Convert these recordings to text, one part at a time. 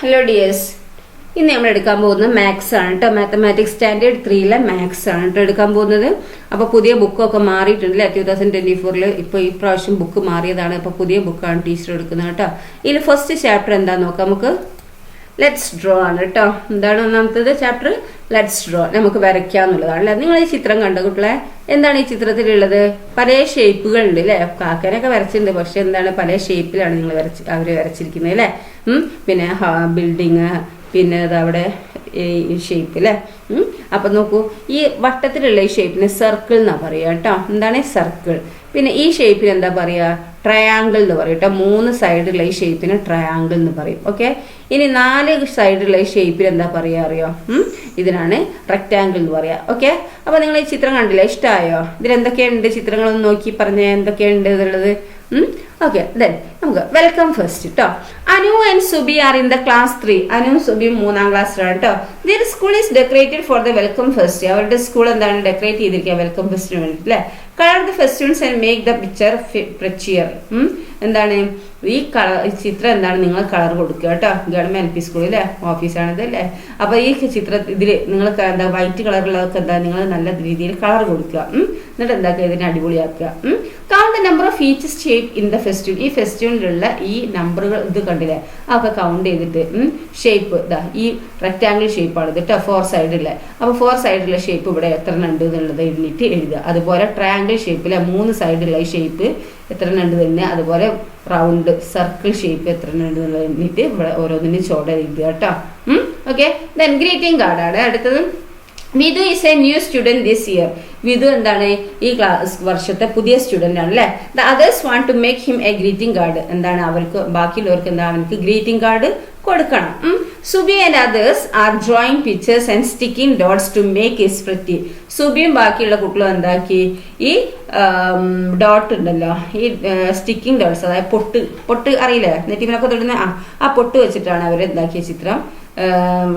Hello dears, ഇന്ന് നമ്മൾ എടുക്കാൻ പോകുന്നത് മാത്സ് ആണ് കേട്ടോ. മാത്തമാറ്റിക്സ് സ്റ്റാൻഡേർഡ് 3 മാത്സ് ആണ് കേട്ടോ എടുക്കാൻ പോകുന്നത്. അപ്പോൾ പുതിയ ബുക്കൊക്കെ മാറിയിട്ടുണ്ടല്ലേ 2024 ഇപ്പോൾ ഈ പ്രാവശ്യം ബുക്ക് മാറിയതാണ്. അപ്പോൾ പുതിയ ബുക്കാണ് ടീച്ചർ എടുക്കുന്നത് കേട്ടോ. ഇതിൽ ഫസ്റ്റ് ചാപ്റ്റർ എന്താണെന്ന് നോക്കാം. നമുക്ക് ലെറ്റ്സ് ഡ്രോ ആണ് കേട്ടോ. എന്താണ് ഒന്നാമത്തത് ചാപ്റ്റർ? Let's draw. നമുക്ക് വരയ്ക്കാന്നുള്ളതാണ് അല്ലേ. നിങ്ങൾ ഈ ചിത്രം കണ്ടോ കുട്ടികളെ? എന്താണ് ഈ ചിത്രത്തിലുള്ളത്? പല ഷേപ്പുകൾ ഉണ്ട് അല്ലേ. കാക്കനൊക്കെ വരച്ചിട്ടുണ്ട്, പക്ഷെ എന്താണ് പല ഷേപ്പിലാണ് നിങ്ങൾ അവര് വരച്ചിരിക്കുന്നത് അല്ലേ. പിന്നെ ബിൽഡിങ്, പിന്നെ അതവിടെ ഈ ഷേപ്പ് അല്ലേ. അപ്പൊ നോക്കൂ, ഈ വട്ടത്തിലുള്ള ഈ ഷേപ്പിന് സർക്കിൾ എന്നാ പറയാ കേട്ടോ. എന്താണ് സർക്കിൾ? പിന്നെ ഈ ഷേപ്പിന് എന്താ പറയാ? ട്രയാങ്കിൾ എന്ന് പറയും കേട്ടോ. 3 സൈഡുള്ള ഈ ഷേപ്പിന് ട്രയാങ്കിൾ എന്ന് പറയും. ഓക്കെ, ഇനി 4 സൈഡുള്ള ഈ ഷേപ്പിന് എന്താ പറയാ അറിയോ? ഇതിനാണ് റെക്റ്റാങ്കിൾ എന്ന് പറയാ. ഓക്കെ, അപ്പൊ നിങ്ങൾ ഈ ചിത്രം കണ്ടില്ലേ? ഇഷ്ടമായോ? ഇതിൽ എന്തൊക്കെയുണ്ട്? ചിത്രങ്ങളൊന്ന് നോക്കി പറഞ്ഞ എന്തൊക്കെയുണ്ട് ഇതുള്ളത്. ഓക്കെ, ദെൻ നമുക്ക് വെൽക്കം ഫസ്റ്റ് കേട്ടോ. Anu and Subi are in the class 3. അനുവും സുബിയും 3ാം ക്ലാസ്സിലാണ് കേട്ടോ. Their school is decorated for the welcome fest. അവരുടെ സ്കൂൾ എന്താണ് ഡെക്കറേറ്റ് ചെയ്തിരിക്കുക വെൽക്കം ഫെസ്റ്റിന് വേണ്ടിയിട്ട് അല്ലേ. Colour the festivals and make the picture prettier. എന്താണ് ഈ ചിത്രം എന്താണ് നിങ്ങൾ കളർ കൊടുക്കുക കേട്ടോ. ഗവൺമെന്റ് LP സ്കൂളിലെ ഓഫീസാണിത് അല്ലേ. അപ്പൊ ഈ ഇതില് നിങ്ങൾ എന്താ വൈറ്റ് കളറുള്ളതൊക്കെ എന്താ നിങ്ങൾ നല്ല രീതിയിൽ കളർ കൊടുക്കുക. എന്നിട്ട് എന്താക്കുക ഇതിനെ അടിപൊളിയാക്കുക. Count the number of each shape in the festival. ഈ ഫെസ്റ്റിവലിലുള്ള ഈ നമ്പറുകൾ ഇത് കണ്ടില്ലേ, അതൊക്കെ കൗണ്ട് ചെയ്തിട്ട് ഷേപ്പ് ഇതാ ഈ റെക്റ്റാങ്കിൾ ഷേപ്പാണ് ഇത് കേട്ടോ. 4 സൈഡിലെ. അപ്പൊ 4 സൈഡിലുള്ള ഷേപ്പ് ഇവിടെ എത്ര ഉണ്ട് എന്നുള്ളത് എഴുതിയിട്ട് എഴുതുക. അതുപോലെ ട്രയാങ്കിൾ ഷേപ്പിലെ 3 സൈഡുള്ള ഈ ഷേപ്പ് എത്ര ഉണ്ട് തന്നെ. അതുപോലെ റൗണ്ട് സർക്കിൾ ഷേപ്പ് എത്ര ഉണ്ട് എന്നുള്ളത് എഴുതിയിട്ട് ഇവിടെ ഓരോന്നിനും ചോട എഴുതുക കേട്ടോ. ഓക്കെ, ദെൻ ഗ്രീറ്റിംഗ് കാർഡാണ് അടുത്തത്. Vidhu is a new student this year. Vidhu എന്താണ് ഈ ക്ലാസ് വർഷത്തെ പുതിയ സ്റ്റുഡന്റ് ആണ് അല്ലെ. The others want to make him a greeting card. എന്താണ് അവർക്ക് ബാക്കിയുള്ളവർക്ക് എന്താ അവർക്ക് ഗ്രീറ്റിംഗ് കാർഡ് കൊടുക്കണം. Subi and others are drawing pictures and sticking dots to make his pretty. സുബിയും ബാക്കിയുള്ള കുട്ടികളും എന്താക്കി ഈ ഡോട്ട് ഉണ്ടല്ലോ, ഈ സ്റ്റിക്കിംഗ് ഡോട്ട്സ്, അതായത് പൊട്ട് അറിയില്ലേ നെറ്റിമിനൊക്കെ തൊടുന്ന ആ പൊട്ട് വെച്ചിട്ടാണ് അവർ എന്താക്കിയ ചിത്രം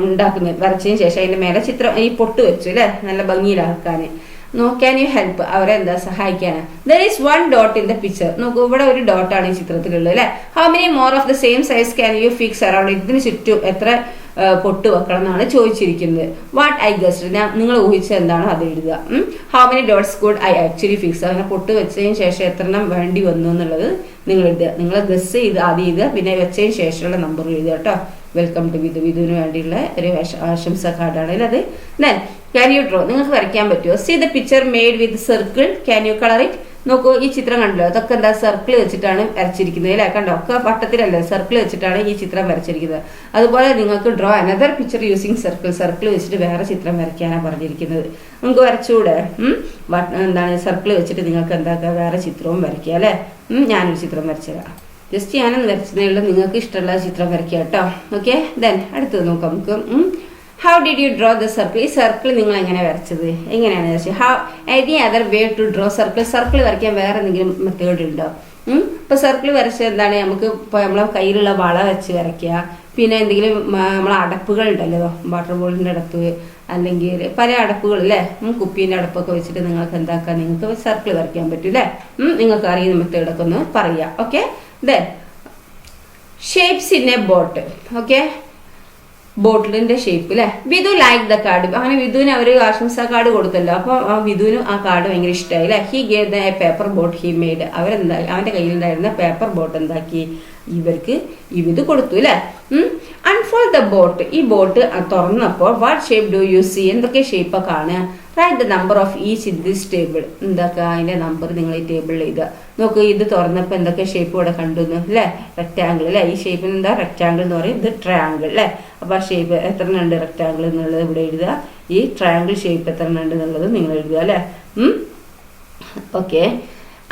ഉണ്ടാക്കുന്നത്. വരച്ചതിന് ശേഷം അതിന്റെ മേലെ ചിത്രം ഈ പൊട്ട് വെച്ചു അല്ലെ, നല്ല ഭംഗിയിലാക്കാന്. നോക്കാൻ യു ഹെൽപ്പ്, അവരെ എന്താ സഹായിക്കാനാ. There is 1 dot in the picture. നോക്കൂ, ഇവിടെ ഒരു ഡോട്ടാണ് ഈ ചിത്രത്തിലുള്ളത് അല്ലെ. How many more of the same size can you fix around. ഇതിന് ചുറ്റും എത്ര പൊട്ട് വെക്കണം എന്നാണ് ചോദിച്ചിരിക്കുന്നത്. വാട്ട് ഐ ഗസ്റ്റ്, നിങ്ങൾ ഊഹിച്ചത് എന്താണോ അത് എഴുതുക. How many dots could I actually fix. അങ്ങനെ പൊട്ട് വെച്ചതിന് ശേഷം എത്ര എണ്ണം വേണ്ടി വന്നു എന്നുള്ളത് നിങ്ങൾ എഴുതുക. നിങ്ങൾ ഗസ് ചെയ്ത് ആദ്യം എഴുതുക, പിന്നെ വെച്ചതിന് ശേഷമുള്ള നമ്പർ എഴുതുക കേട്ടോ. Welcome to Vidhu. വിധുവിന് വേണ്ടിയുള്ള ഒരു ആശംസ കാർഡാണ് അത്. ദെൻ ക്യാൻ യു ഡ്രോ, നിങ്ങൾക്ക് വരയ്ക്കാൻ പറ്റുമോ? C the picture made with circle, can you colour it. നോക്കൂ, ഈ ചിത്രം കണ്ടല്ലോ, അതൊക്കെ എന്താ സർക്കിൾ വെച്ചിട്ടാണ് വരച്ചിരിക്കുന്നത് അല്ലേ. കണ്ടോ, ഒക്കെ വട്ടത്തിലല്ലേ, സർക്കിൾ വെച്ചിട്ടാണ് ഈ ചിത്രം വരച്ചിരിക്കുന്നത്. അതുപോലെ നിങ്ങൾക്ക് draw another picture using circle. Circle വെച്ചിട്ട് വേറെ ചിത്രം വരയ്ക്കാനാണ് പറഞ്ഞിരിക്കുന്നത്. നമുക്ക് വരച്ചുകൂടെ? എന്താണ് സർക്കിൾ വെച്ചിട്ട് നിങ്ങൾക്ക് എന്താക്കുക വേറെ ചിത്രവും വരയ്ക്കുക അല്ലേ. ഞാനൊരു ചിത്രം വരച്ചുതരാം. ജസ്റ്റ് ഞാനൊന്ന് വരച്ചതേ ഉള്ളൂ, നിങ്ങൾക്ക് ഇഷ്ടമുള്ള ചിത്രം വരയ്ക്കുക കേട്ടോ. ഓക്കെ, ദെൻ അടുത്തത് നോക്കാം നമുക്ക്. How did you draw the circle. ഈ സർക്കിൾ നിങ്ങൾ എങ്ങനെ വരച്ചത്? എങ്ങനെയാണ് വരച്ചത്? How any other way to draw circle. Circle വരയ്ക്കാൻ വേറെ എന്തെങ്കിലും മെത്തേഡ് ഉണ്ടോ? ഇപ്പൊ സർക്കിൾ വരച്ചത് എന്താണ്? നമുക്ക് ഇപ്പൊ നമ്മളെ കയ്യിലുള്ള വള വെച്ച് വരയ്ക്കുക. പിന്നെ എന്തെങ്കിലും നമ്മളെ അടപ്പുകൾ ഉണ്ടല്ലോ, വാട്ടർ ബോട്ടിലിന്റെ അടപ്പ്, അല്ലെങ്കിൽ പല അടപ്പുകൾ അല്ലേ, കുപ്പീന്റെ അടപ്പൊക്കെ വെച്ചിട്ട് നിങ്ങൾക്ക് എന്താക്കാം, നിങ്ങൾക്ക് സർക്കിൾ വരയ്ക്കാൻ പറ്റും അല്ലേ. നിങ്ങൾക്ക് അറിയുന്ന മെത്തേഡൊക്കെ ഒന്ന് പറയാം. Okay, then shapes in a boat. Okay, ബോട്ടിലിന്റെ ഷേപ്പ് അല്ലെ. Vidhu like the card. അങ്ങനെ വിധുവിന് അവര് ആശംസാ കാർഡ് കൊടുത്തല്ലോ. അപ്പൊ വിധുവിനും ആ കാർഡ് ഭയങ്കര ഇഷ്ടമായി അല്ലെ. He gave the paper boat he made. അവരെന്താ അവന്റെ കയ്യിലുണ്ടായിരുന്ന പേപ്പർ ബോട്ട് എന്താക്കി ഇവർക്ക് വിധു കൊടുത്തു അല്ലെ. Unfold the boat. ഈ ബോട്ട് തുറന്നപ്പോൾ what shape do you see. എന്തൊക്കെ ഷേപ്പാ കാണുക? Write the number of each in this table. എന്താക്കുക അതിന്റെ നമ്പർ നിങ്ങൾ ഈ ടേബിളിൽ എഴുതുക. നോക്ക്, ഇത് തുറന്നപ്പോൾ എന്തൊക്കെ ഷേപ്പ് ഇവിടെ കണ്ടു അല്ലേ. റെക്റ്റാങ്കിൾ അല്ലെ. ഈ ഷേപ്പിന് എന്താ റെക്റ്റാങ്കിൾ എന്ന് പറയും. ഇത് ട്രയാങ്കിൾ അല്ലെ. അപ്പൊ ആ ഷേപ്പ് എത്ര ഉണ്ട് റെക്റ്റാങ്കിൾ എന്നുള്ളത് ഇവിടെ എഴുതുക. ഈ ട്രയാങ്കിൾ ഷേപ്പ് എത്ര ഉണ്ട് എന്നുള്ളത് നിങ്ങൾ എഴുതുക അല്ലെ. Okay,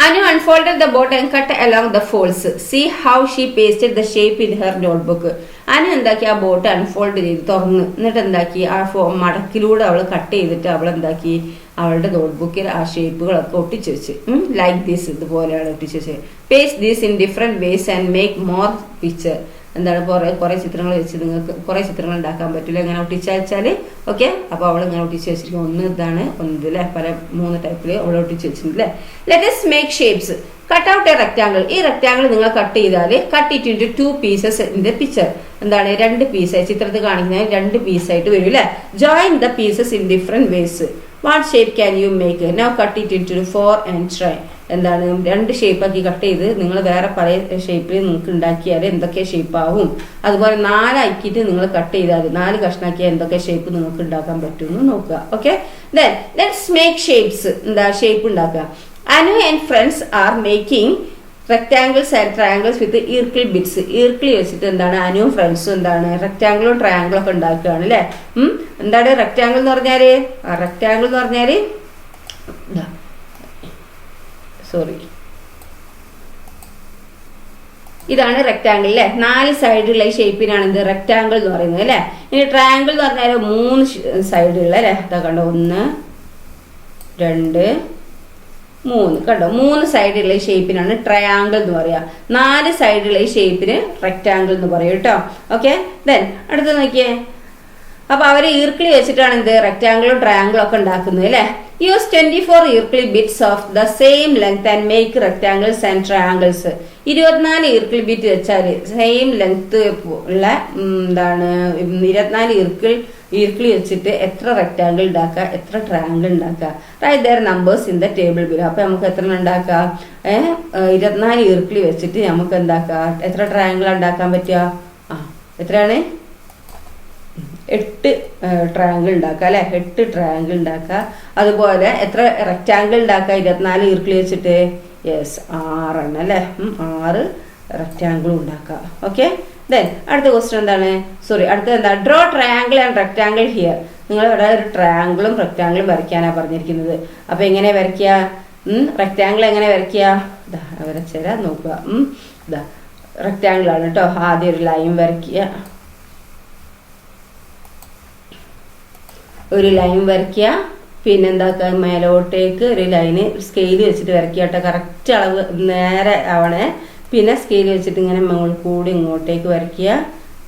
Anu unfolded the boat and cut along the folds. See how she pasted the shape in her notebook. Anu എന്താക്കി ആ ബോട്ട് അൺഫോൾഡ് ചെയ്ത് തുറന്ന് എന്നിട്ട് എന്താക്കി ആ മടക്കിലൂടെ അവൾ കട്ട് ചെയ്തിട്ട് അവൾ എന്താക്കി അവളുടെ നോട്ട്ബുക്കിൽ ആ ഷേപ്പുകളൊക്കെ ഒട്ടിച്ചു വെച്ച്. ലൈക്ക് ദിസ്, ഇതുപോലെയാണ് ഒട്ടിച്ചു വെച്ചത്. Paste this in different vase and make more picture. എന്താണ് കുറെ ചിത്രങ്ങൾ വെച്ച് നിങ്ങൾക്ക് കുറെ ചിത്രങ്ങൾ ഉണ്ടാക്കാൻ പറ്റില്ല ഇങ്ങനെ ഒട്ടിച്ചാൽ. ഓക്കെ, അപ്പൊ അവൾ ഇങ്ങനെ ഒട്ടിച്ച് വെച്ചിരിക്കും. ഒന്ന് ഇതാണ്, ഒന്ന് അല്ലെ, പല 3 ടൈപ്പില് അവൾ ഒട്ടിച്ച് വെച്ചിട്ടുണ്ട് അല്ലെ. Let us make shapes. Cut out A rectangle. ഈ റെക്ടാങ്കിൾ നിങ്ങൾ കട്ട് ചെയ്താൽ cut it into 2 pieces in the picture. എന്താണ് 2 പീസായി ചിത്രത്തിൽ കാണിക്കുന്നത് 2 പീസായിട്ട് വരും അല്ലെ. Join the pieces in different vase. What shape can you make? Now cut it into 4 and try. എന്താണ് 2 ഷേപ്പാക്കി കട്ട് ചെയ്ത് നിങ്ങൾ വേറെ പല ഷേപ്പിൽ നിങ്ങൾക്ക് ഉണ്ടാക്കിയാൽ എന്തൊക്കെ ഷേപ്പ് ആവും. അതുപോലെ 4 ആക്കിയിട്ട് നിങ്ങൾ കട്ട് ചെയ്താൽ 4 കഷ്ണാക്കിയാൽ എന്തൊക്കെ ഷേപ്പ് നിങ്ങൾക്ക് ഉണ്ടാക്കാൻ പറ്റുമെന്ന് നോക്കുക. Okay, then let's make shapes. എന്താ ഷേപ്പ് ഉണ്ടാക്കുക. Anu and friends are making rectangles and triangles with ഈർക്കിൾ ബിറ്റ്സ്. ഈർക്കിൾ വെച്ചിട്ട് എന്താണ് അനുവും ഫ്രണ്ട്സും എന്താണ് റെക്ടാങ്കിളും ട്രയാങ്കിളും ഒക്കെ ഉണ്ടാക്കുകയാണ് അല്ലെ. എന്താണ് റെക്ടാങ്കിൾ എന്ന് പറഞ്ഞാല്? റെക്ടാങ്കിൾ എന്ന് പറഞ്ഞാല് ഇതാണ് റെക്ടാങ്കിൾ അല്ലെ. 4 സൈഡുള്ള ഈ ഷേപ്പിനാണ് ഇത് റെക്ടാങ്കിൾ എന്ന് പറയുന്നത് അല്ലെ. ഇനി ട്രയാങ്കിൾ എന്ന് പറഞ്ഞാൽ 3 സൈഡുള്ള അല്ലെ. ഇതാ കണ്ടോ, 1 2 3 കണ്ടോ, 3 സൈഡുള്ള ഈ ഷേപ്പിനാണ് ട്രയാങ്കിൾ എന്ന് പറയുക. 4 സൈഡുള്ള ഈ ഷേപ്പിന് റെക്ടാങ്കിൾ എന്ന് പറയും കേട്ടോ. ഓക്കെ, ദെൻ അടുത്ത് നോക്കിയേ. അപ്പൊ അവര് ഈർക്കിളി വെച്ചിട്ടാണ് എന്ത് റെക്ടാങ്കിളും ട്രയാങ്കിളും ഒക്കെ ഉണ്ടാക്കുന്നത് അല്ലെ. യൂസ് 24 ഈർക്കിളി bits of the same length and make rectangles and triangles. 24 ഈർക്കിളി ബിറ്റ് വെച്ചാൽ സെയിം ലെങ്ത് ഉള്ള എന്താണ് 24 ഈർക്കിളി വെച്ചിട്ട് എത്ര റെക്ടാങ്കിൾ ഉണ്ടാക്കുക, എത്ര ട്രയാങ്കിൾ ഉണ്ടാക്കുക. Write their numbers in the table below. അപ്പൊ നമുക്ക് എത്ര ഉണ്ടാക്കാം? 24 ഈർക്കിളി വെച്ചിട്ട് നമുക്ക് എന്താക്കാം, എത്ര ട്രയാങ്കിൾ ഉണ്ടാക്കാൻ പറ്റുക? എത്രയാണ്? 8 ട്രയാങ്കിൾ ഉണ്ടാക്കുക അല്ലെ. 8 ട്രയാങ്കിൾ ഉണ്ടാക്കുക. അതുപോലെ എത്ര റെക്ടാങ്കിൾ ഉണ്ടാക്കുക 24 ഈർക്കിളി വെച്ചിട്ട്? യെസ്, 6 എണ്ണം അല്ലെ. 6 റെക്ടാങ്കിളും ഉണ്ടാക്കുക. ഓക്കെ, ദെൻ അടുത്ത ക്വസ്റ്റ്യൻ എന്താണ്? അടുത്ത എന്താ? Draw triangle and rectangle here. നിങ്ങൾ ഇവിടെ ഒരു ട്രയാങ്കിളും റെക്ടാങ്കിളും വരയ്ക്കാനാണ് പറഞ്ഞിരിക്കുന്നത്. അപ്പൊ എങ്ങനെ വരയ്ക്കുക? റെക്ടാങ്കിൾ എങ്ങനെ വരയ്ക്കുക? വരച്ചുതരാം, നോക്കുക. ഇതാ റെക്ടാങ്കിൾ ആണ് കേട്ടോ. ആദ്യം ഒരു ലൈൻ വരയ്ക്കുക, പിന്നെന്താക്കുക, മേലോട്ടേക്ക് ഒരു ലൈന് സ്കെയിൽ വെച്ചിട്ട് വരയ്ക്കുക കേട്ടോ. കറക്റ്റ് അളവ് നേരെ ആവണേ. പിന്നെ സ്കെയിൽ വെച്ചിട്ട് ഇങ്ങനെ മുകളിൽ കൂടി ഇങ്ങോട്ടേക്ക് വരയ്ക്കുക.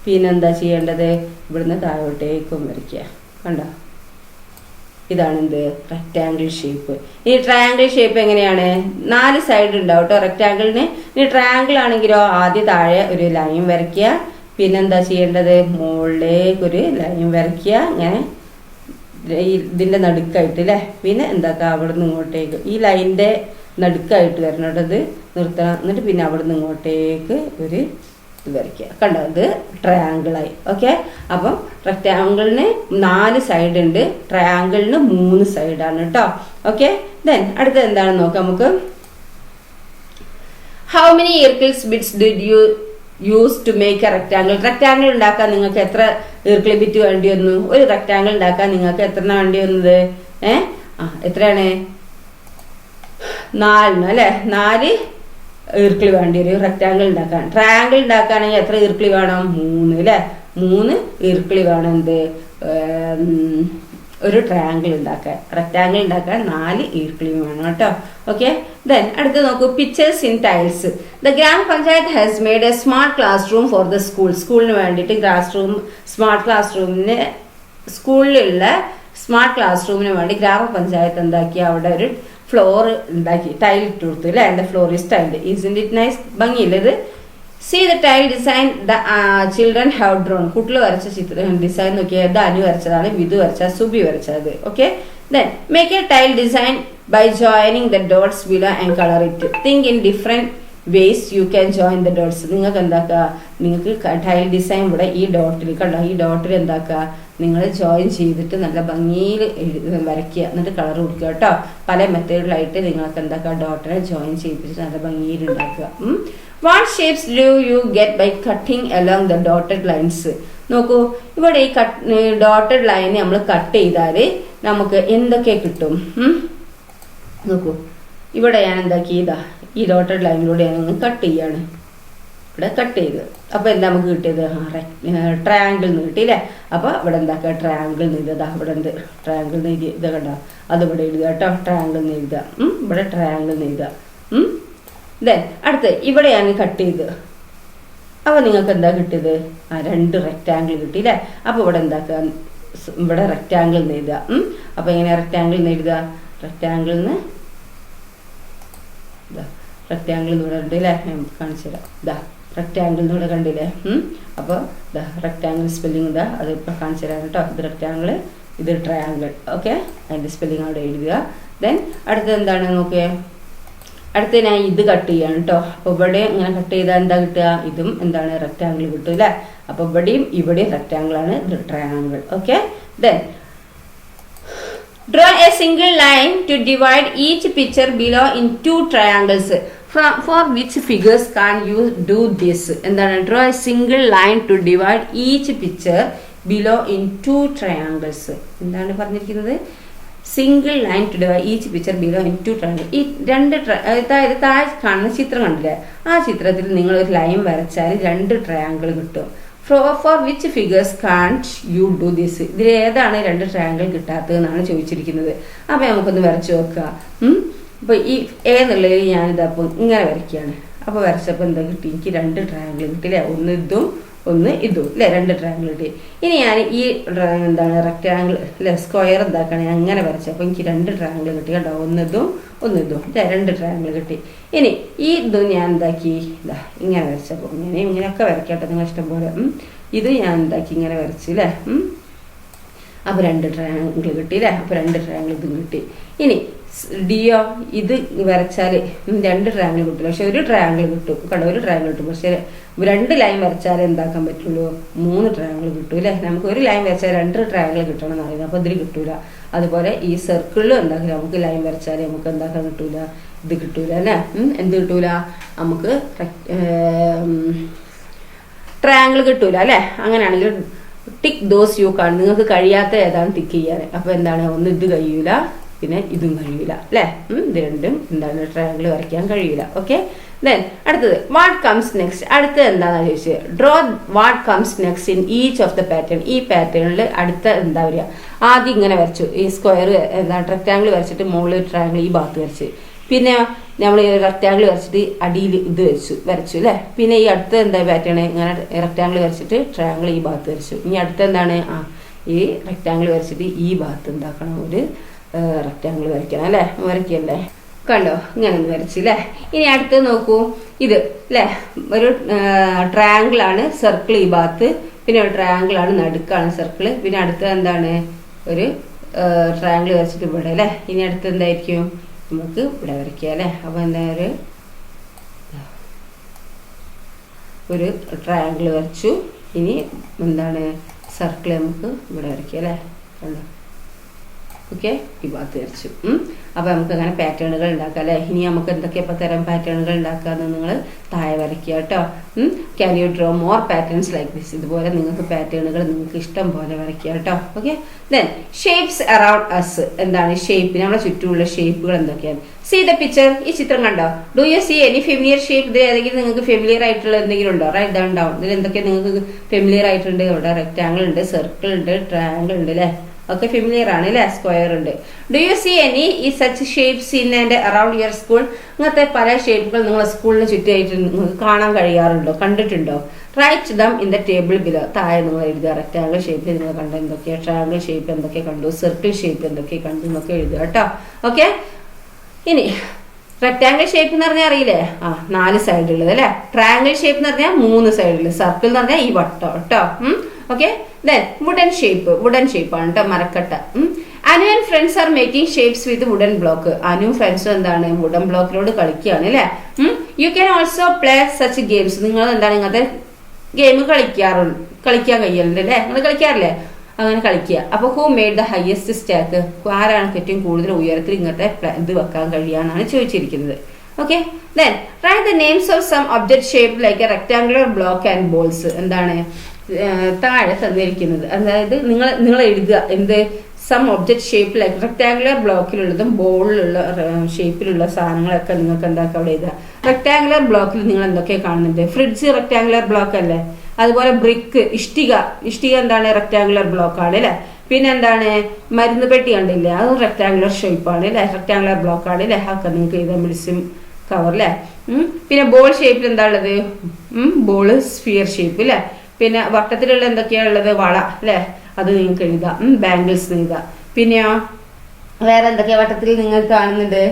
പിന്നെന്താ ചെയ്യേണ്ടത്? ഇവിടുന്ന് താഴോട്ടേക്കും വരയ്ക്കുക. കണ്ടോ, ഇതാണ് എന്ത് റെക്ടാങ്കിൾ ഷേപ്പ്. ഈ ട്രയാങ്കിൾ ഷേപ്പ് എങ്ങനെയാണ്? 4 സൈഡ് ഉണ്ടാവും കേട്ടോ റെക്ടാങ്കിളിന്. ഇനി ട്രയാങ്കിൾ ആണെങ്കിലോ ആദ്യം താഴെ ഒരു ലൈൻ വരയ്ക്കുക. പിന്നെന്താ ചെയ്യേണ്ടത്? മുകളിലേക്ക് ഒരു ലൈൻ വരയ്ക്കുക. ഇങ്ങനെ ഇതിന്റെ നടുക്കായിട്ട് അല്ലേ. പിന്നെ എന്താക്കാം, അവിടുന്ന് ഇങ്ങോട്ടേക്ക് ഈ ലൈനിന്റെ നടുക്കായിട്ട് വരണത് നിർത്തണം. എന്നിട്ട് പിന്നെ അവിടുന്ന് ഇങ്ങോട്ടേക്ക് ഒരു ഇത് വരയ്ക്കുക. കണ്ടോ, ഇത് ട്രയാങ്കിളായി. ഓക്കെ, അപ്പം റെക്ടാങ്കിളിന് 4 സൈഡ് ഉണ്ട്, ട്രയാങ്കിളിന് 3 സൈഡാണ് കേട്ടോ. ഓക്കെ, ദെൻ അടുത്തത് എന്താണെന്ന് നോക്കാം നമുക്ക്. ഹൗ മെനി ഈർക്കിൾസ് bits did you use to make a rectangle. Rectangle ഉണ്ടാക്കാൻ നിങ്ങൾക്ക് എത്ര ഈർക്കിളി ബിറ്റ് വേണ്ടി വന്നു? ഒരു റെക്ടാങ്കിൾ ഉണ്ടാക്കാൻ നിങ്ങൾക്ക് എത്ര വേണ്ടി വന്നത്? എത്രയാണ്? 4 അല്ലെ. 4 ഈർക്കിളി വേണ്ടി വരും റെക്ടാങ്കിൾ ഉണ്ടാക്കാൻ. ട്രയാങ്കിൾ ഉണ്ടാക്കുകയാണെങ്കിൽ എത്ര ഈർക്കിളി വേണം? 3 അല്ലെ. 3 ഈർക്കിളി വേണം എന്ത് ഒരു ട്രയാങ്കിൾ ഉണ്ടാക്കാൻ. റെക്ടാങ്കിൾ ഉണ്ടാക്കാൻ 4 ഈർക്കിളിയും വേണം കേട്ടോ. ഓക്കെ, ദെൻ അടുത്ത് നോക്കൂ. Pictures in tiles. ദ ഗ്രാമപഞ്ചായത്ത് has made A smart class room for the school. സ്കൂളിന് വേണ്ടിയിട്ട് സ്മാർട്ട് ക്ലാസ് റൂമിന് സ്കൂളിലുള്ള സ്മാർട്ട് ക്ലാസ് റൂമിന് വേണ്ടി ഗ്രാമപഞ്ചായത്ത് എന്താക്കി അവിടെ ഒരു ഫ്ലോർ ഉണ്ടാക്കി, ടൈൽ ഇട്ട് കൊടുത്തു അല്ലേ. And the floor is tiled. Isn't it nice? ഭംഗിയില്ലത്? See the tile design the children have drawn. കുട്ടികൾ വരച്ച ഡിസൈൻ നോക്കിയാൽ ഇത് അനു വരച്ചതാണ്, വിധു വരച്ച, സുബി വരച്ചത്. Okay, then make a tile design by joining the dots below and colour it. Think in different ways you can join the dots. നിങ്ങൾക്ക് എന്താക്കുക, നിങ്ങൾക്ക് tile design ഇവിടെ ഈ ഡോട്ടിൽ കണ്ടോ, ഈ ഡോട്ടിൽ എന്താക്കുക, നിങ്ങൾ ജോയിൻ ചെയ്തിട്ട് നല്ല ഭംഗിയിൽ വരയ്ക്കുക. എന്നിട്ട് കളർ കൊടുക്കുക കേട്ടോ. പല മെത്തേഡിലായിട്ട് നിങ്ങൾക്ക് എന്താക്കുക, ഡോട്ടിനെ ജോയിൻ ചെയ്തിട്ട് നല്ല ഭംഗിയിൽ ഉണ്ടാക്കുക. What shapes do you get by cutting along the dotted lines. നോക്കൂ, ഇവിടെ ഈ ഡോട്ടഡ് ലൈൻ നമ്മൾ കട്ട് ചെയ്താൽ നമുക്ക് എന്തൊക്കെ കിട്ടും? നോക്കൂ, ഇവിടെ ഞാൻ എന്താക്കി, ഇതാ ഈ ഡോട്ടഡ് ലൈനിലൂടെ ഞാൻ കട്ട് ചെയ്യാണ്. ഇവിടെ കട്ട് ചെയ്ത് അപ്പോൾ എന്താ നമുക്ക് കിട്ടിയത്? ട്രയാങ്കിൾ എന്ന് കിട്ടിയില്ലേ. അപ്പോൾ ഇവിടെ എന്താക്കുക, ട്രയാങ്കിൾ എന്ന് എഴുതുക. ഇവിടെ എന്ത് ട്രയാങ്കിൾ എന്ന് എഴുതി ഇത് കണ്ടോ, അതിവിടെ എഴുതുക കേട്ടോ. ട്രയാങ്കിൾ എന്ന് എഴുതുക. ഇവിടെ ട്രയാങ്കിൾ എന്ന് എഴുതുക. ദെൻ അടുത്ത് ഇവിടെയാണ് കട്ട് ചെയ്ത്. അപ്പോൾ നിങ്ങൾക്ക് എന്താ കിട്ടിയത്? 2 റെക്റ്റാങ്കിൾ കിട്ടിയില്ലേ. അപ്പോൾ ഇവിടെ എന്താക്കുക, ഇവിടെ റെക്റ്റാങ്കിൾ എന്ന് എഴുതുക. അപ്പോൾ എങ്ങനെ റെക്റ്റാങ്കിൾ എന്ന് എഴുതുക? റെക്റ്റാങ്കിളിന് റെക്റ്റാങ്കിൾ ഇവിടെ ഉണ്ട് അല്ലേ, കാണിച്ചു തരാം. ഇതാ റെക്റ്റാങ്കിൾ ഇവിടെ കണ്ടില്ലേ. അപ്പോൾ ഇതാ റെക്റ്റാങ്കിൾ സ്പെല്ലിംഗ് ഇതാ അത് ഇപ്പോൾ കാണിച്ചു തരാം കേട്ടോ. ഇത് റെക്റ്റാങ്കിൾ, ഇത് ട്രയാങ്കിൾ. ഓക്കെ, അതിൻ്റെ സ്പെല്ലിംഗ് അവിടെ എഴുതുക. ദെൻ അടുത്തത് എന്താണ് നോക്കിയേ, അടുത്ത ഞാൻ ഇത് കട്ട് ചെയ്യാണ് കേട്ടോ. അപ്പോൾ ഇവിടെ ഇങ്ങനെ കട്ട് ചെയ്താൽ എന്താ കിട്ടുക, ഇതും എന്താണ് റെക്റ്റാങ്കിൾ കിട്ടും അല്ലേ. അപ്പോൾ ഇവിടെയും റെക്റ്റാങ്കിൾ ആണ്, ഇത് triangle. Okay, then draw a single line to divide each picture below in two triangles. For which figures can you do this? എന്താണ് draw a single line to divide each picture below in two triangles. എന്താണ് പറഞ്ഞിരിക്കുന്നത്, single line to divide each picture below into triangle. ഈ രണ്ട് അതായത് താഴെ കാണുന്ന ചിത്രം കണ്ടില്ലേ, ആ ചിത്രത്തിൽ നിങ്ങൾ ഒരു ലൈൻ വരച്ചാൽ 2 ട്രയാങ്കിൾ കിട്ടും. For which figures can't you do this? ഇതിൽ ഏതാണ് 2 ട്രയാങ്കിൾ കിട്ടാത്തതെന്നാണ് ചോദിച്ചിരിക്കുന്നത്. അപ്പോൾ നമുക്കൊന്ന് വരച്ചു നോക്കുക. അപ്പോൾ ഈ ഏന്നുള്ളതിൽ ഞാനിതപ്പോൾ ഇങ്ങനെ വരയ്ക്കുകയാണ്. അപ്പോൾ വരച്ചപ്പോൾ എന്താ കിട്ടി, എനിക്ക് 2 ട്രയാങ്കിൾ കിട്ടില്ലേ, ഒന്ന് ഇതും ഒന്ന് ഇതും അല്ലേ, 2 ട്രയാങ്കിൾ കിട്ടി. ഇനി ഞാൻ ഈ എന്താണ് റെക്റ്റാങ്കിൾ അല്ലെ സ്ക്വയർ എന്താക്കുകയാണ്, ഞാൻ അങ്ങനെ വരച്ചപ്പോൾ എനിക്ക് 2 ട്രയാങ്കിൾ കിട്ടി കേട്ടോ, ഒന്ന് ഇതും അല്ലേ, 2 ട്രയാങ്കിൾ കിട്ടി. ഇനി ഈ ഇതും ഞാൻ എന്താക്കി, ഇതാ ഇങ്ങനെ വരച്ചപ്പോൾ ഇങ്ങനെയൊക്കെ വരയ്ക്കട്ടെ നിങ്ങൾ ഇഷ്ടം പോലെ. ഇത് ഞാൻ എന്താക്കി ഇങ്ങനെ വരച്ചു അല്ലേ. അപ്പോൾ 2 ട്രയാങ്കിൾ കിട്ടി അല്ലേ. അപ്പോൾ 2 ട്രയാങ്കിൾ ഇതും കിട്ടി. ഇനി ഡിയോ ഇത് വരച്ചാൽ 2 ട്രയാങ്കിൾ കിട്ടില്ല, പക്ഷെ 1 ട്രയാങ്കിൾ കിട്ടും കണ്ടോ, 1 ട്രയാങ്കിൾ കിട്ടും. പക്ഷെ 2 ലൈൻ വരച്ചാൽ എന്താക്കാൻ പറ്റുള്ളൂ, 3 ട്രയാങ്കിൾ കിട്ടും അല്ലേ. നമുക്ക് 1 ലൈൻ വരച്ചാൽ 2 ട്രയാങ്കിൾ കിട്ടണം എന്ന് പറയുന്നത്, അപ്പോൾ ഇതിൽ കിട്ടൂല. അതുപോലെ ഈ സർക്കിളിലും എന്താക്കില്ല, നമുക്ക് ലൈൻ വരച്ചാൽ നമുക്ക് എന്താക്കാൻ കിട്ടൂല, ഇത് കിട്ടൂല അല്ലേ. എന്ത് കിട്ടൂല, നമുക്ക് ട്രയാങ്കിൾ കിട്ടൂല അല്ലേ. അങ്ങനെയാണെങ്കിൽ ടിക്ക് ദോസ് യു കാണും, നിങ്ങൾക്ക് കഴിയാത്ത ഏതാണ് ടിക്ക് ചെയ്യാൻ. അപ്പോൾ എന്താണ്, ഒന്ന് ഇത് കഴിയൂല, പിന്നെ ഇതും കഴിയില്ല അല്ലേ. ഇത് രണ്ടും എന്താണ് ട്രയാങ്കിൾ വരയ്ക്കാൻ കഴിയില്ല. ഓക്കെ, ദെൻ അടുത്തത് വാട്ട് കംസ് നെക്സ്റ്റ്. അടുത്തത് എന്താണെന്ന് ചോദിച്ചത്, draw what comes next in each of the pattern. ഈ പാറ്റേണിൽ അടുത്ത എന്താ പറയുക, ആദ്യം ഇങ്ങനെ വരച്ചു, ഈ സ്ക്വയർ എന്താ റെക്റ്റാങ്കിൾ വരച്ചിട്ട് മുകളിൽ ട്രയാങ്കിൾ ഈ ഭാഗത്ത് വരച്ച്, പിന്നെ നമ്മൾ റെക്റ്റാങ്കിൾ വരച്ചിട്ട് അടിയിൽ ഇത് വരച്ചു അല്ലേ. പിന്നെ ഈ അടുത്ത എന്താ പാറ്റേൺ, ഇങ്ങനെ റെക്റ്റാങ്കിൾ വരച്ചിട്ട് ട്രയാങ്കിൾ ഈ ഭാഗത്ത് വരച്ചു. ഇനി അടുത്ത എന്താണ്, ഈ റെക്റ്റാങ്കിൾ വരച്ചിട്ട് ഈ ഭാഗത്ത് എന്താക്കണം, ഒരു റെക്റ്റാങ്കിൾ വരയ്ക്കണം അല്ലേ. വരയ്ക്കല്ലേ, കണ്ടോ ഇങ്ങനെ ഒന്ന് വരച്ചില്ലേ. ഇനി അടുത്ത് നോക്കൂ, ഇത് അല്ലേ ഒരു ട്രയാങ്കിൾ ആണ്, സർക്കിൾ ഈ ഭാഗത്ത്, പിന്നെ ഒരു ട്രയാങ്കിൾ ആണ്, നടുക്കാണ് സർക്കിൾ. പിന്നെ അടുത്ത് എന്താണ്, ഒരു ട്രയാങ്കിൾ വരച്ചിട്ട് ഇവിടെ അല്ലേ. ഇനി അടുത്ത് എന്തായിരിക്കും, നമുക്ക് ഇവിടെ വരയ്ക്കുക അല്ലേ. അപ്പോൾ എന്താ ഒരു ട്രയാങ്കിൾ വരച്ചു. ഇനി എന്താണ് സർക്കിൾ നമുക്ക് ഇവിടെ വരയ്ക്കുക അല്ലേ, കണ്ടോ. ഓക്കെ, ഈ ഭാഗത്ത് വരച്ചു. അപ്പോൾ നമുക്ക് അങ്ങനെ പാറ്റേണുകൾ ഉണ്ടാക്കാം അല്ലേ. ഇനി നമുക്ക് എന്തൊക്കെ തരം പാറ്റേണുകൾ ഉണ്ടാക്കാമെന്ന് നിങ്ങൾ താഴെ വരയ്ക്കുക കേട്ടോ. Can you draw more patterns like this? ഇതുപോലെ നിങ്ങൾക്ക് പാറ്റേണുകൾ നിങ്ങൾക്ക് ഇഷ്ടം പോലെ വരയ്ക്കുക കേട്ടോ. Okay, then shapes around us. എന്താണ് ഷേപ്പ്, നമ്മളെ ചുറ്റുമുള്ള ഷേപ്പുകൾ എന്തൊക്കെയാണ്. സീ ദ പിക്ചർ, ഈ ചിത്രം കണ്ടോ. Do you see any familiar shape? ഇത് ഏതെങ്കിലും നിങ്ങൾക്ക് ഫെമിലിയർ ആയിട്ടുള്ള എന്തെങ്കിലും ഉണ്ടോ? Write down down. ഇതിൽ എന്തൊക്കെ നിങ്ങൾക്ക് ഫെമിലിയർ ആയിട്ടുണ്ട്? ഇവിടെ റെക്റ്റാങ്കിൾ ഉണ്ട്, സർക്കിൾ ഉണ്ട്, ട്രയാങ്കിൾ ഉണ്ട് അല്ലേ. ഒക്കെ ഫെമിലിയർ ആണ് അല്ലേ. സ്ക്വയർ ഉണ്ട്. ഡു യു സീ എനി ഈ such shapes in and around your school? ഇങ്ങനത്തെ പല ഷേപ്പുകൾ നിങ്ങളെ സ്കൂളിന് ചുറ്റുമായിട്ട് നിങ്ങൾക്ക് കാണാൻ കഴിയാറുണ്ടോ, കണ്ടിട്ടുണ്ടോ? Write them in the table below. താഴെ നിങ്ങൾ എഴുതുക. റെക്റ്റാങ്കിൾ ഷേപ്പ് നിങ്ങൾ കണ്ട എന്തൊക്കെയാണ്, ട്രയാങ്കിൾ ഷേപ്പ് എന്തൊക്കെ കണ്ടു, സർക്കിൾ ഷേപ്പ് എന്തൊക്കെ കണ്ടു എന്നൊക്കെ എഴുതുക കേട്ടോ. ഓക്കെ, ഇനി റെക്റ്റാങ്കിൾ ഷേപ്പ് എന്ന് പറഞ്ഞാൽ അറിയില്ലേ, 4 സൈഡുള്ളത് അല്ലേ. ട്രയാങ്കിൾ ഷേപ്പ് എന്ന് പറഞ്ഞാൽ 3 സൈഡുള്ളത്. സർക്കിൾ എന്ന് പറഞ്ഞാൽ ഈ വട്ടം കേട്ടോ. Okay, then wooden shape. Wooden ഷേപ്പാണ് കേട്ടോ, മരക്കട്ട. Anu and friends are making shapes with wooden block. Anu ഫ്രണ്ട്സും എന്താണ് വുഡൻ ബ്ലോക്കിലോട് കളിക്കുകയാണ് അല്ലേ. You can also play such games. നിങ്ങൾ എന്താണ് ഇങ്ങനത്തെ ഗെയിം കളിക്കാൻ കഴിയലുണ്ട് അല്ലേ. നിങ്ങൾ കളിക്കാറില്ലേ, അങ്ങനെ കളിക്കുക. അപ്പോൾ who made the highest stack? ആരാണ് ഏറ്റവും കൂടുതൽ ഉയരത്തിൽ ഇങ്ങനത്തെ ഇത് വെക്കാൻ കഴിയാന്നാണ് ചോദിച്ചിരിക്കുന്നത്. Okay, then write the names of some object shape like a rectangular block and balls. എന്താണ് താഴെ തന്നിരിക്കുന്നത്, അതായത് നിങ്ങൾ എഴുതുക എന്ത്, some object shape like rectangular ബ്ലോക്കിലുള്ളതും ബോളിലുള്ള ഷേപ്പിലുള്ള സാധനങ്ങളൊക്കെ നിങ്ങൾക്ക് എന്താക്കുക അവിടെ എഴുതുക. റെക്ടാങ്കുലർ ബ്ലോക്കിൽ നിങ്ങൾ എന്തൊക്കെ കാണുന്നുണ്ട്? ഫ്രിഡ്ജ് റെക്ടാങ്കുലർ ബ്ലോക്ക് അല്ലേ. അതുപോലെ ബ്രിക്ക്, ഇഷ്ടിക എന്താണ് റെക്ടാങ്കുലർ ബ്ലോക്കാണ് അല്ലേ. പിന്നെ എന്താണ് മരുന്ന് പെട്ടി കണ്ടില്ലേ, അതും റെക്ടാങ്കുലർ ഷേപ്പാണ് അല്ലേ, റെക്ടാങ്കുലർ ബ്ലോക്കാണ് അല്ലേ. ഒക്കെ നിങ്ങൾക്ക് എഴുതാൻ മെഡിസിൻ കവർ അല്ലേ. പിന്നെ ബോൾ ഷേപ്പിൽ എന്താ ഉള്ളത്? ബോള് സ്ഫിയർ ഷേപ്പ് അല്ലേ. പിന്നെ വട്ടത്തിലുള്ള എന്തൊക്കെയാണ് ഉള്ളത്? വള അല്ലേ, അത് നിങ്ങൾക്ക് എഴുതാം. ബാംഗിൾസ് എഴുതാം. പിന്നെയോ വേറെ എന്തൊക്കെയാ വട്ടത്തിൽ നിങ്ങൾ കാണുന്നുണ്ട്?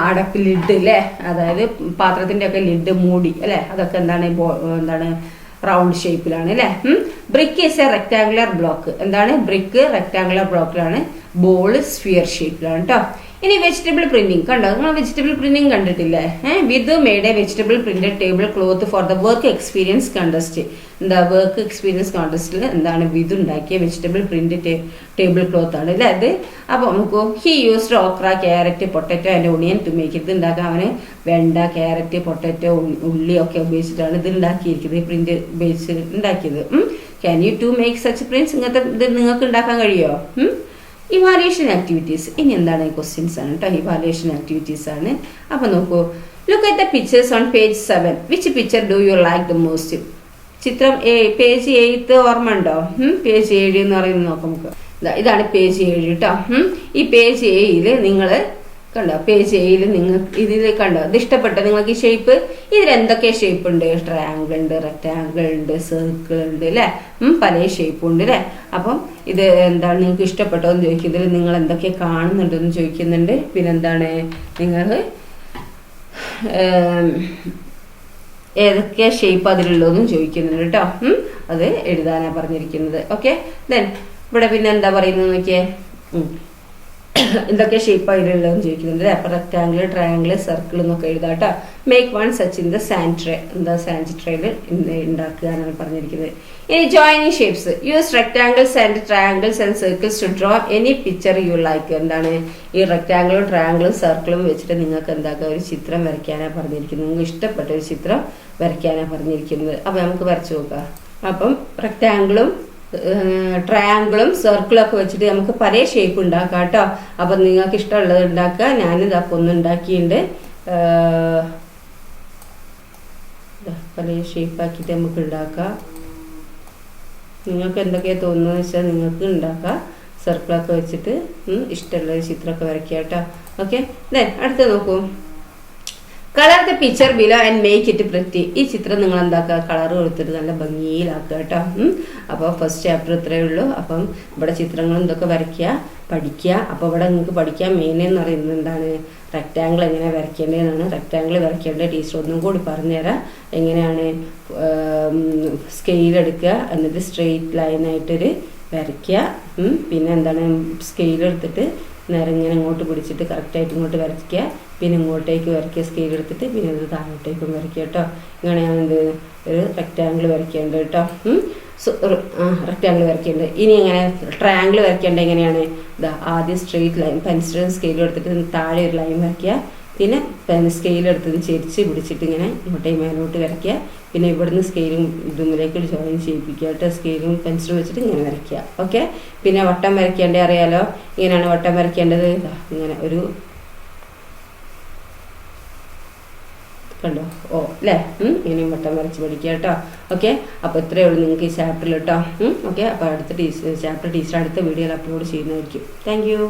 അടപ്പ് ലിഡ് അല്ലേ, അതായത് പാത്രത്തിൻ്റെ ഒക്കെ ലിഡ് മൂടി അല്ലേ, അതൊക്കെ എന്താണ് റൗണ്ട് ഷേപ്പിലാണ് അല്ലേ. Brick is A rectangular block. എന്താണ് ബ്രിക്ക്? റെക്ടാങ്കുലർ ബ്ലോക്കിലാണ്. ബോള് സ്ഫിയർ ഷേപ്പിലാണ് കേട്ടോ. ഇനി വെജിറ്റബിൾ പ്രിന്റിങ് കണ്ടോ, നിങ്ങൾ വെജിറ്റബിൾ പ്രിന്റിങ് കണ്ടിട്ടില്ലേ? With made a vegetable printed table cloth for the work experience contest. Work experience കോൺടെസ്റ്റിൽ എന്താണ് വിത് ഉണ്ടാക്കിയ വെജിറ്റബിൾ പ്രിന്റ് ടേബിൾ ക്ലോത്ത് ആണ് അല്ലേ അത്. അപ്പോൾ നമുക്ക് he used okra, carrot, potato and onion to make ഇത് ഉണ്ടാക്കാൻ അവന് വെണ്ട, ക്യാരറ്റ്, പൊട്ടറ്റോ, ഉള്ളി ഒക്കെ ഉപയോഗിച്ചിട്ടാണ് ഇത് ഉണ്ടാക്കിയിരിക്കുന്നത്, പ്രിന്റ് ഉപയോഗിച്ച് ഉണ്ടാക്കിയത്. Can you to make such prints? ഇങ്ങനത്തെ ഇത് നിങ്ങൾക്ക് ഉണ്ടാക്കാൻ കഴിയുമോ? Evaluation activities. ഇനി എന്താണ് ക്വസ്റ്റ്യൻസ് ആണ് കേട്ടോ, ഇവാലുവേഷൻ ആക്ടിവിറ്റീസ് ആണ്. അപ്പോൾ നോക്കൂ, look at the pictures on page 7. Which picture do you like the most? ചിത്രം പേജ് 8 ഓർമ്മ ഉണ്ടോ? പേജ് 7 എന്ന് പറയുന്നത് നോക്കാം നമുക്ക്. ഇതാണ് പേജ് 7 കേട്ടോ. ഈ പേജ് 7 നിങ്ങൾ കണ്ടോ, പേജ് 7 നിങ്ങൾക്ക് ഇതിൽ കണ്ടോ, ഇത് ഇഷ്ടപ്പെട്ട നിങ്ങൾക്ക് ഈ ഷേപ്പ്? ഇതിൽ എന്തൊക്കെ ഷേപ്പ് ഉണ്ട്? ട്രയാങ്കിൾ ഉണ്ട്, റെക്ടാങ്കിൾ ഉണ്ട്, സർക്കിൾ ഉണ്ട് അല്ലേ, പല ഷേപ്പും ഉണ്ട് അല്ലേ. അപ്പം ഇത് എന്താണ് നിങ്ങൾക്ക് ഇഷ്ടപ്പെട്ടോ എന്ന് ചോദിക്കും. ഇതിൽ നിങ്ങൾ എന്തൊക്കെ കാണുന്നുണ്ടെന്ന് ചോദിക്കുന്നുണ്ട്. പിന്നെന്താണ് നിങ്ങൾ ഏതൊക്കെ ഷേപ്പ് അതിലുള്ളതെന്നും ചോദിക്കുന്നുണ്ട് കേട്ടോ. അത് എഴുതാനാണ് പറഞ്ഞിരിക്കുന്നത്. ഓക്കെ, ദെൻ ഇവിടെ പിന്നെ എന്താ പറയുന്നത് നോക്കിയേ, എന്തൊക്കെ ഷേപ്പ് അതിലുള്ളതെന്ന് ചോദിക്കുന്നുണ്ട്. അപ്പോൾ റെക്ടാങ്കിൾ, ട്രയാങ്കിൾ, സർക്കിൾ എന്നൊക്കെ എഴുതാം കേട്ടോ. Make one such in the sand tray. Sand ട്രേയിൽ ഉണ്ടാക്കുക എന്നാണ് പറഞ്ഞിരിക്കുന്നത്. ഇനി joining shapes. Use rectangles and triangles and circles to draw any picture you like. എന്താണ് ഈ റെക്ടാങ്കിളും ട്രയാങ്കിളും സർക്കിളും വെച്ചിട്ട് നിങ്ങൾക്ക് എന്താക്കുക, ഒരു ചിത്രം വരയ്ക്കാനാണ് പറഞ്ഞിരിക്കുന്നത്. നിങ്ങൾക്ക് ഇഷ്ടപ്പെട്ട ഒരു ചിത്രം വരയ്ക്കാനാണ് പറഞ്ഞിരിക്കുന്നത്. അപ്പോൾ നമുക്ക് വരച്ചു നോക്കാം. അപ്പം റെക്ടാങ്കിളും ട്രയാങ്കിളും സർക്കിളും ഒക്കെ വെച്ചിട്ട് നമുക്ക് പല ഷേപ്പ് ഉണ്ടാക്കാം കേട്ടോ. അപ്പം നിങ്ങൾക്ക് ഇഷ്ടമുള്ളത് ഉണ്ടാക്കുക. ഞാനിതൊക്കെ ഒന്ന് ഉണ്ടാക്കിയിട്ടുണ്ട്. പല ഷേപ്പാക്കിയിട്ട് നമുക്ക് ഉണ്ടാക്കാം. നിങ്ങൾക്ക് എന്തൊക്കെയാണ് തോന്നുന്നത് വെച്ചാൽ നിങ്ങൾക്ക് ഉണ്ടാക്കാം. സർക്കിളൊക്കെ വെച്ചിട്ട് ഇഷ്ടമുള്ള ചിത്രമൊക്കെ വരയ്ക്കുക കേട്ടോ. ഓക്കെ, ദെൻ അടുത്ത് നോക്കൂ. Colour the picture below and make it pretty. ഈ ചിത്രം നിങ്ങൾ എന്താക്കുക, കളർ കൊടുത്തിട്ട് നല്ല ഭംഗിയിലാക്കുക കേട്ടോ. അപ്പോൾ ഫസ്റ്റ് ചാപ്റ്റർ ഇത്രയേ ഉള്ളൂ. അപ്പം ഇവിടെ ചിത്രങ്ങളും ഇതൊക്കെ വരയ്ക്കുക, പഠിക്കുക. അപ്പോൾ ഇവിടെ നിങ്ങൾക്ക് പഠിക്കാൻ മെയിൻ എന്ന് പറയുന്നത് എന്താണ്, റെക്ടാങ്കിൾ എങ്ങനെ വരയ്ക്കേണ്ടതെന്നാണ്. റെക്ടാങ്കിൾ വരയ്ക്കേണ്ടത് ടീച്ചർ ഒന്നും കൂടി പറഞ്ഞുതരാം. എങ്ങനെയാണ് സ്കെയിൽ എടുക്കുക, എന്നിട്ട് സ്ട്രെയിറ്റ് ലൈനായിട്ടൊരു വരയ്ക്കുക. പിന്നെ എന്താണ് സ്കെയിൽ എടുത്തിട്ട് നേരെ ഇങ്ങനെ ഇങ്ങോട്ട് പിടിച്ചിട്ട് കറക്റ്റായിട്ട് ഇങ്ങോട്ട് വരയ്ക്കുക. പിന്നെ ഇങ്ങോട്ടേക്ക് വരയ്ക്കുക, സ്കെയിൽ എടുത്തിട്ട് പിന്നെ ഇത് താഴോട്ടേക്കും വരയ്ക്കുക കേട്ടോ. ഇങ്ങനെയാണ് എന്ത് ഒരു റെക്റ്റാങ്കിൾ വരയ്ക്കേണ്ടത് കേട്ടോ. റെക്റ്റാങ്കിൾ വരയ്ക്കേണ്ടത്. ഇനി എങ്ങനെ ട്രയാങ്കിൾ വരയ്ക്കേണ്ടത് എങ്ങനെയാണ്? ഇതാ ആദ്യം സ്ട്രെയിറ്റ് ലൈൻ പെൻസിലും സ്കെയിലും എടുത്തിട്ട് താഴെ ഒരു ലൈൻ വരയ്ക്കുക. പിന്നെ സ്കെയിലെടുത്തത് ചെരിച്ച് പിടിച്ചിട്ട് ഇങ്ങനെ ഇങ്ങോട്ടേക്ക് മേലോട്ട് വരയ്ക്കുക. പിന്നെ ഇവിടുന്ന് സ്കെയിലും ഇതുമ്മിലേക്ക് ജോയിൻ ചെയ്യിപ്പിക്കുക കേട്ടോ. സ്കെയിലും പെൻസിലും വെച്ചിട്ട് ഇങ്ങനെ വരയ്ക്കുക. ഓക്കെ, പിന്നെ വട്ടം വരയ്ക്കേണ്ടത് അറിയാലോ. ഇങ്ങനെയാണ് വട്ടം വരയ്ക്കേണ്ടത്. ഇങ്ങനെ ഒരു കണ്ടോ, ഓ അല്ലേ, ഇനിയും വട്ടം വരച്ച് പഠിക്കുക കേട്ടോ. ഓക്കെ, അപ്പോൾ ഇത്രയേ ഉള്ളൂ നിങ്ങൾക്ക് ഈ ചാപ്റ്ററിൽ കേട്ടോ. ഓക്കെ, അപ്പോൾ അടുത്ത ചാപ്റ്റർ ടീച്ചർ അടുത്ത വീഡിയോയിൽ അപ്ലോഡ് ചെയ്യുന്നതായിരിക്കും. Thank you.